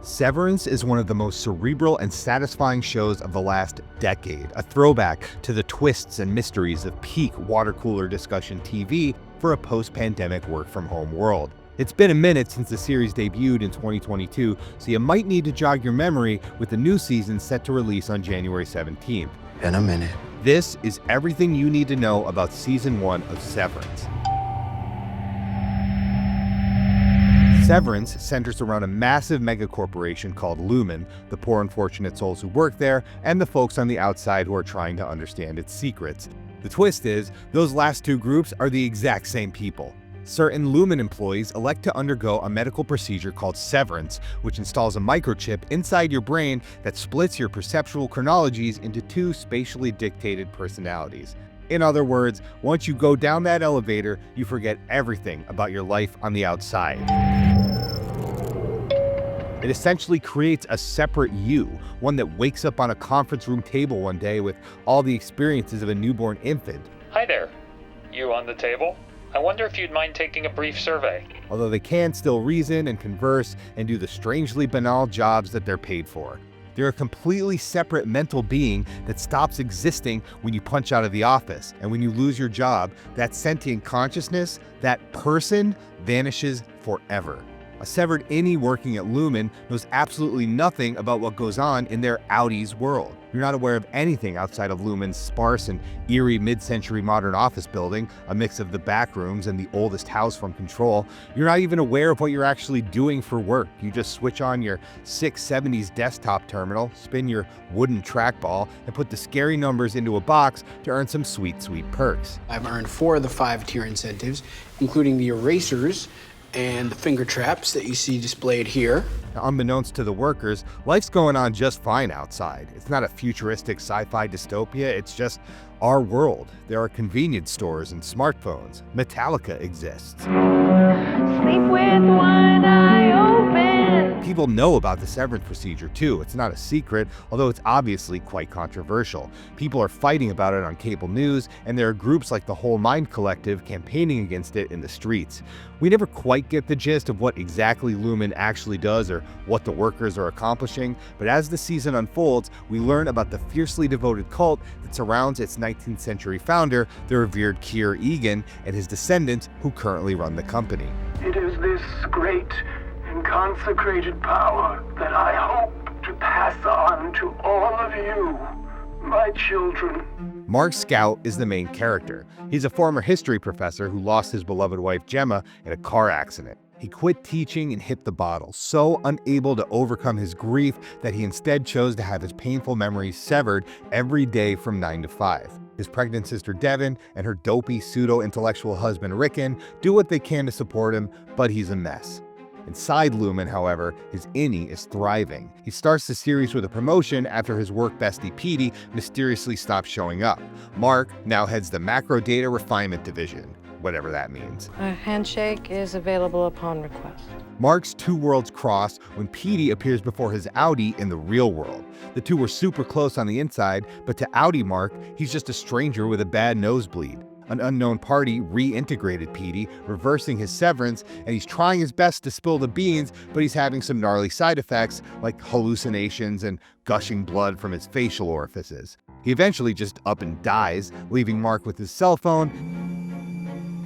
Severance is one of the most cerebral and satisfying shows of the last decade, a throwback to the twists and mysteries of peak watercooler discussion TV for a post-pandemic work-from-home world. It's been a minute since the series debuted in 2022, so you might need to jog your memory with the new season set to release on January 17th. In a minute. This is everything you need to know about Season 1 of Severance. Severance centers around a massive megacorporation called Lumon, the poor unfortunate souls who work there, and the folks on the outside who are trying to understand its secrets. The twist is, those last two groups are the exact same people. Certain Lumon employees elect to undergo a medical procedure called severance, which installs a microchip inside your brain that splits your perceptual chronologies into two spatially dictated personalities. In other words, once you go down that elevator, you forget everything about your life on the outside. It essentially creates a separate you, one that wakes up on a conference room table one day with all the experiences of a newborn infant. Hi there. You on the table? I wonder if you'd mind taking a brief survey. Although they can still reason and converse and do the strangely banal jobs that they're paid for. They're a completely separate mental being that stops existing when you punch out of the office. And when you lose your job, that sentient consciousness, that person, vanishes forever. A severed innie working at Lumon knows absolutely nothing about what goes on in their outies world. You're not aware of anything outside of Lumon's sparse and eerie mid-century modern office building, a mix of the back rooms and the oldest house from Control. You're not even aware of what you're actually doing for work. You just switch on your 670s desktop terminal, spin your wooden trackball, and put the scary numbers into a box to earn some sweet, sweet perks. I've earned 4 of the 5-tier incentives, including the erasers and the finger traps that you see displayed here. Now, unbeknownst to the workers, life's going on just fine outside. It's not a futuristic sci-fi dystopia, it's just our world. There are convenience stores and smartphones. Metallica exists. Sleep with one eye open. People know about the severance procedure too. It's not a secret, although it's obviously quite controversial. People are fighting about it on cable news, and there are groups like the Whole Mind Collective campaigning against it in the streets. We never quite get the gist of what exactly Lumon actually does or what the workers are accomplishing, but as the season unfolds, we learn about the fiercely devoted cult that surrounds its 19th century founder, the revered Keir Egan, and his descendants who currently run the company. It is this great and consecrated power that I hope to pass on to all of you, my children. Mark Scout is the main character. He's a former history professor who lost his beloved wife Gemma in a car accident. He quit teaching and hit the bottle, so unable to overcome his grief that he instead chose to have his painful memories severed every day from 9 to 5. His pregnant sister Devin and her dopey pseudo-intellectual husband Rickon do what they can to support him, but he's a mess. Inside Lumon, however, his innie is thriving. He starts the series with a promotion after his work bestie Petey mysteriously stops showing up. Mark now heads the macro data refinement division, whatever that means. A handshake is available upon request. Mark's two worlds cross when Petey appears before his outie in the real world. The two were super close on the inside, but to outie Mark, he's just a stranger with a bad nosebleed. An unknown party reintegrated Petey, reversing his severance, and he's trying his best to spill the beans, but he's having some gnarly side effects like hallucinations and gushing blood from his facial orifices. He eventually just up and dies, leaving Mark with his cell phone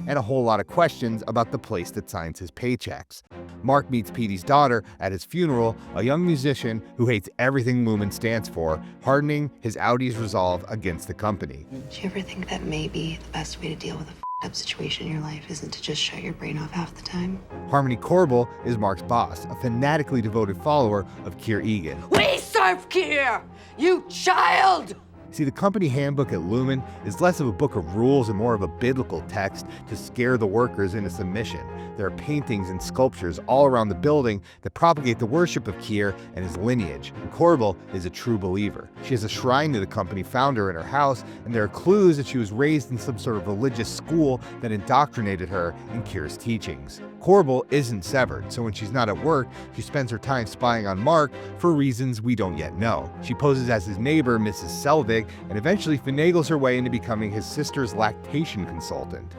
and a whole lot of questions about the place that signs his paychecks. Mark meets Petey's daughter at his funeral, a young musician who hates everything Lumon stands for, hardening his outie's resolve against the company. Do you ever think that maybe the best way to deal with a up situation in your life isn't to just shut your brain off half the time? Harmony Corbel is Mark's boss, a fanatically devoted follower of Keir Egan. We serve Keir, you child! See, the company handbook at Lumon is less of a book of rules and more of a biblical text to scare the workers into submission. There are paintings and sculptures all around the building that propagate the worship of Keir and his lineage. And Corbel is a true believer. She has a shrine to the company founder in her house, and there are clues that she was raised in some sort of religious school that indoctrinated her in Keir's teachings. Corbel isn't severed, so when she's not at work, she spends her time spying on Mark for reasons we don't yet know. She poses as his neighbor, Mrs. Selvig, and eventually finagles her way into becoming his sister's lactation consultant.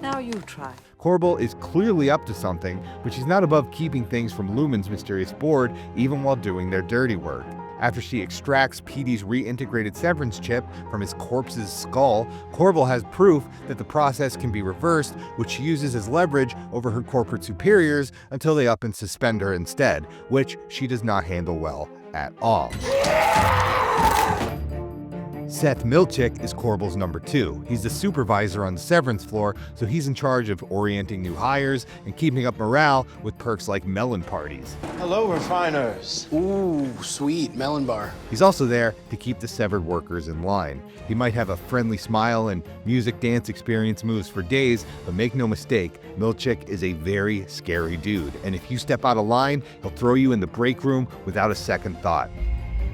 Now you try. Corbel is clearly up to something, but she's not above keeping things from Lumon's mysterious board even while doing their dirty work. After she extracts Petey's reintegrated severance chip from his corpse's skull, Corbel has proof that the process can be reversed, which she uses as leverage over her corporate superiors until they up and suspend her instead, which she does not handle well at all. Seth Milchick is Corbel's number 2. He's the supervisor on the severance floor, so he's in charge of orienting new hires and keeping up morale with perks like melon parties. Hello, refiners. Ooh, sweet melon bar. He's also there to keep the severed workers in line. He might have a friendly smile and music dance experience moves for days, but make no mistake, Milchick is a very scary dude, and if you step out of line, he'll throw you in the break room without a second thought.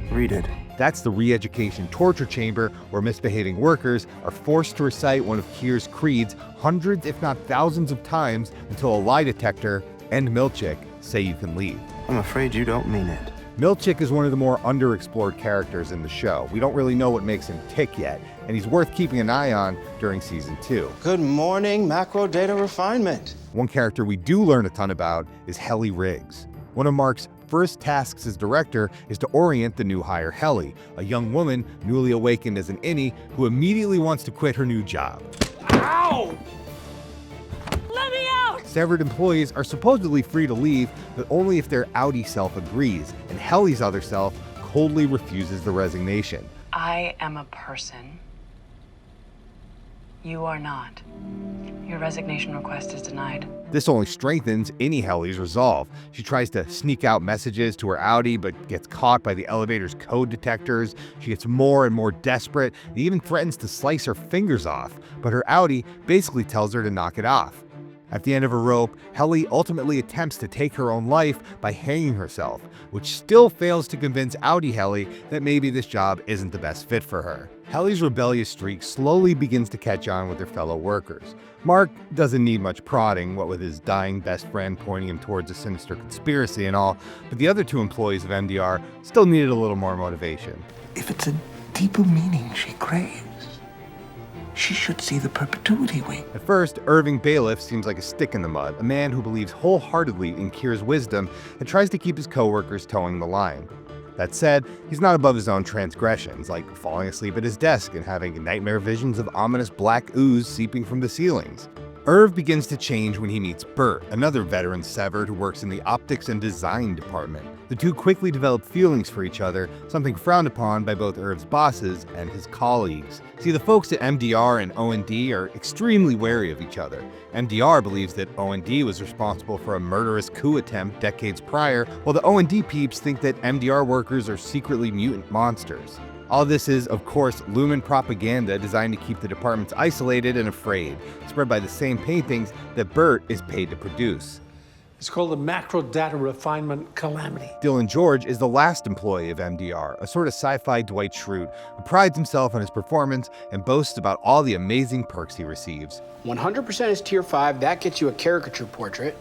Read it. That's the re-education torture chamber where misbehaving workers are forced to recite one of Keir's creeds hundreds if not thousands of times until a lie detector and Milchick say you can leave. I'm afraid you don't mean it. Milchick is one of the more underexplored characters in the show. We don't really know what makes him tick yet, and he's worth keeping an eye on during season 2. Good morning, macro data refinement. One character we do learn a ton about is Helly Riggs. One of Mark's first tasks as director is to orient the new hire Helly, a young woman newly awakened as an innie who immediately wants to quit her new job. Ow! Let me out! Severed employees are supposedly free to leave, but only if their outie self agrees, and Helly's other self coldly refuses the resignation. I am a person. You are not. Your resignation request is denied. This only strengthens any Helly's resolve. She tries to sneak out messages to her outie, but gets caught by the elevator's code detectors. She gets more and more desperate and even threatens to slice her fingers off, but her outie basically tells her to knock it off. At the end of her rope, Helly ultimately attempts to take her own life by hanging herself, which still fails to convince outie Helly that maybe this job isn't the best fit for her. Helly's rebellious streak slowly begins to catch on with her fellow workers. Mark doesn't need much prodding, what with his dying best friend pointing him towards a sinister conspiracy and all, but the other 2 employees of MDR still needed a little more motivation. If it's a deeper meaning she craves, she should see the perpetuity wing. At first, Irving Bailiff seems like a stick in the mud, a man who believes wholeheartedly in Keir's wisdom and tries to keep his coworkers towing the line. That said, he's not above his own transgressions, like falling asleep at his desk and having nightmare visions of ominous black ooze seeping from the ceilings. Irv begins to change when he meets Bert, another veteran severed who works in the optics and design department. The 2 quickly develop feelings for each other, something frowned upon by both Irv's bosses and his colleagues. See, the folks at MDR and O&D are extremely wary of each other. MDR believes that O&D was responsible for a murderous coup attempt decades prior, while the O&D peeps think that MDR workers are secretly mutant monsters. All this is, of course, Lumon propaganda designed to keep the departments isolated and afraid, spread by the same paintings that Bert is paid to produce. It's called the macro data refinement calamity. Dylan George is the last employee of MDR, a sort of sci-fi Dwight Schrute who prides himself on his performance and boasts about all the amazing perks he receives. 100% is tier 5. That gets you a caricature portrait.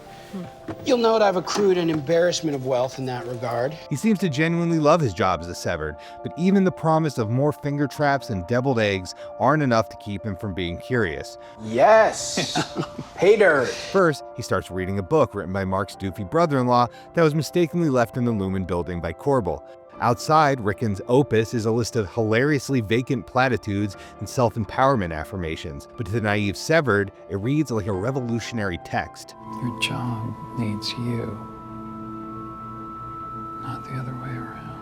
You'll note I've accrued an embarrassment of wealth in that regard. He seems to genuinely love his job as a severed, but even the promise of more finger traps and deviled eggs aren't enough to keep him from being curious. Yes! Hater! First, he starts reading a book written by Mark's doofy brother-in-law that was mistakenly left in the Lumon building by Corbel. Outside, Rickon's opus is a list of hilariously vacant platitudes and self-empowerment affirmations, but to the naive severed, it reads like a revolutionary text. Your job needs you, not the other way around.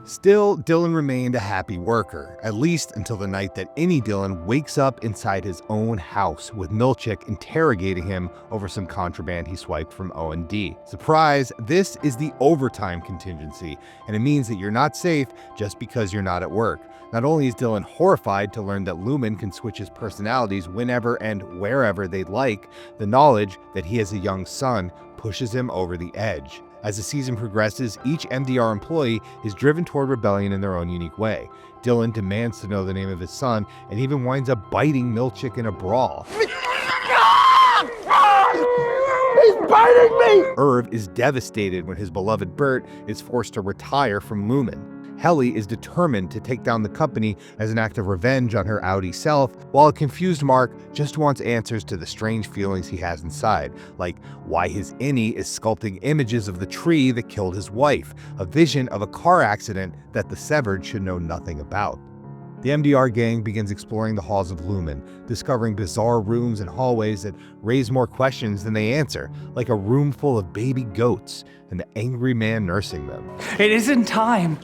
Still, Dylan remained a happy worker, at least until the night that any Dylan wakes up inside his own house with Milchick interrogating him over some contraband he swiped from O&D. Surprise, this is the overtime contingency, and it means that you're not safe just because you're not at work. Not only is Dylan horrified to learn that Lumon can switch his personalities whenever and wherever they'd like, the knowledge that he has a young son pushes him over the edge. As the season progresses, each MDR employee is driven toward rebellion in their own unique way. Dylan demands to know the name of his son and even winds up biting Milchick in a brawl. He's biting me! Irv is devastated when his beloved Bert is forced to retire from Lumon. Helly is determined to take down the company as an act of revenge on her Audi self, while a confused Mark just wants answers to the strange feelings he has inside, like why his innie is sculpting images of the tree that killed his wife, a vision of a car accident that the Severed should know nothing about. The MDR gang begins exploring the halls of Lumon, discovering bizarre rooms and hallways that raise more questions than they answer, like a room full of baby goats and the angry man nursing them. It isn't time!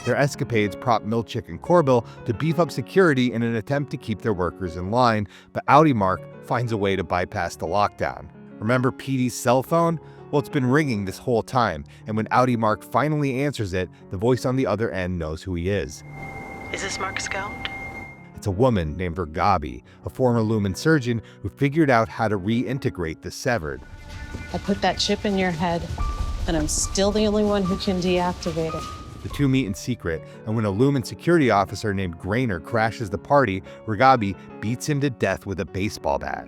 Their escapades prompt Milch and Corbel to beef up security in an attempt to keep their workers in line, but Audi Mark finds a way to bypass the lockdown. Remember Petey's cell phone? Well, it's been ringing this whole time, and when Audi Mark finally answers it, the voice on the other end knows who he is. Is this Mark Scout? It's a woman named Gabi, a former Lumon surgeon who figured out how to reintegrate the Severed. I put that chip in your head, and I'm still the only one who can deactivate it. The two meet in secret, and when a Lumon security officer named Grainer crashes the party, Gabi beats him to death with a baseball bat.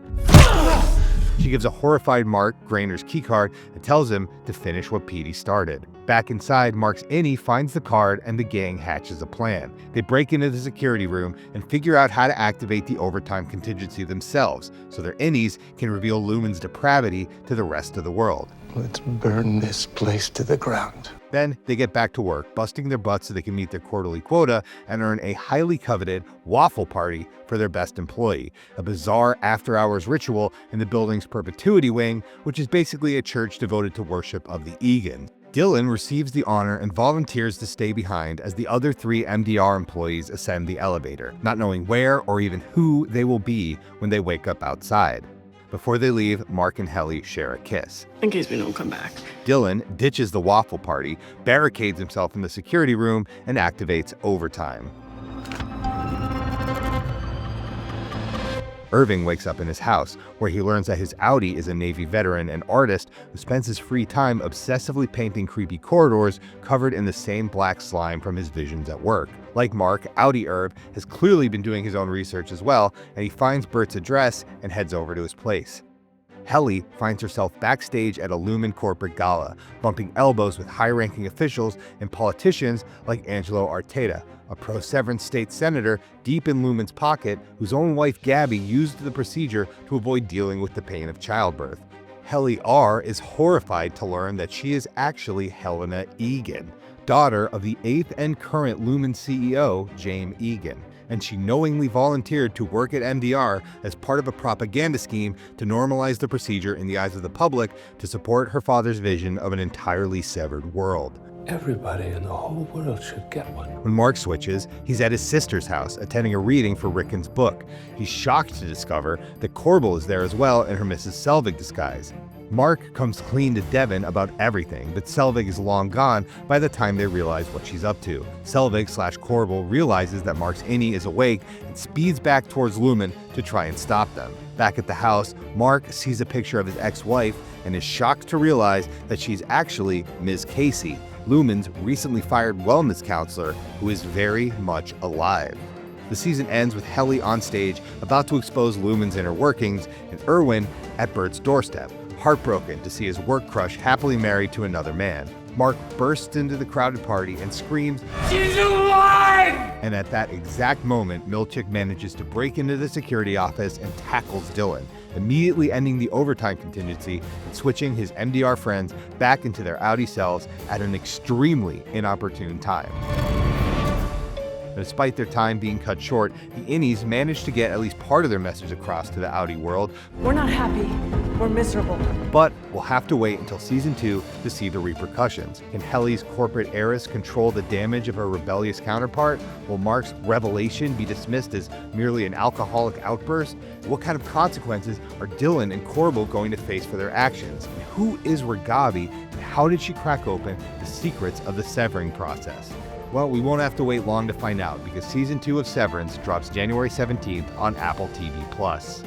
She gives a horrified Mark Grainer's keycard and tells him to finish what Petey started. Back inside, Mark's innie finds the card and the gang hatches a plan. They break into the security room and figure out how to activate the overtime contingency themselves, so their innies can reveal Lumon's depravity to the rest of the world. Let's burn this place to the ground. Then they get back to work, busting their butts so they can meet their quarterly quota and earn a highly coveted waffle party for their best employee, a bizarre after-hours ritual in the building's perpetuity wing, which is basically a church devoted to worship of the Egan. Dylan receives the honor and volunteers to stay behind as the other 3 MDR employees ascend the elevator, not knowing where or even who they will be when they wake up outside. Before they leave, Mark and Helly share a kiss. In case we don't come back. Dylan ditches the waffle party, barricades himself in the security room, and activates overtime. Irving wakes up in his house, where he learns that his Audi is a Navy veteran and artist who spends his free time obsessively painting creepy corridors covered in the same black slime from his visions at work. Like Mark, Audi Irv has clearly been doing his own research as well, and he finds Bert's address and heads over to his place. Helly finds herself backstage at a Lumon corporate gala, bumping elbows with high-ranking officials and politicians like Angelo Arteta, a pro-Severance state senator deep in Lumon's pocket whose own wife Gabby used the procedure to avoid dealing with the pain of childbirth. Helly R is horrified to learn that she is actually Helena Egan, daughter of the 8th and current Lumon CEO, James Egan, and she knowingly volunteered to work at MDR as part of a propaganda scheme to normalize the procedure in the eyes of the public to support her father's vision of an entirely severed world. Everybody in the whole world should get one. When Mark switches, he's at his sister's house attending a reading for Rickon's book. He's shocked to discover that Corbel is there as well in her Mrs. Selvig disguise. Mark comes clean to Devon about everything, but Selvig is long gone by the time they realize what she's up to. Selvig/Corbel realizes that Mark's innie is awake and speeds back towards Lumon to try and stop them. Back at the house, Mark sees a picture of his ex-wife and is shocked to realize that she's actually Ms. Casey, Lumon's recently fired wellness counselor, who is very much alive. The season ends with Helly on stage, about to expose Lumon's inner workings, and Irwin at Bert's doorstep, heartbroken to see his work crush happily married to another man. Mark bursts into the crowded party and screams, "She's alive!" And at that exact moment, Milch manages to break into the security office and tackles Dylan, immediately ending the overtime contingency and switching his MDR friends back into their Audi cells at an extremely inopportune time. Despite their time being cut short, the innies managed to get at least part of their message across to the Audi world. We're not happy. We're miserable. But we'll have to wait until season 2 to see the repercussions. Can Helly's corporate heiress control the damage of her rebellious counterpart? Will Mark's revelation be dismissed as merely an alcoholic outburst? What kind of consequences are Dylan and Corbel going to face for their actions? And who is Gabi, and how did she crack open the secrets of the severing process? Well, we won't have to wait long to find out, because season 2 of Severance drops January 17th on Apple TV+.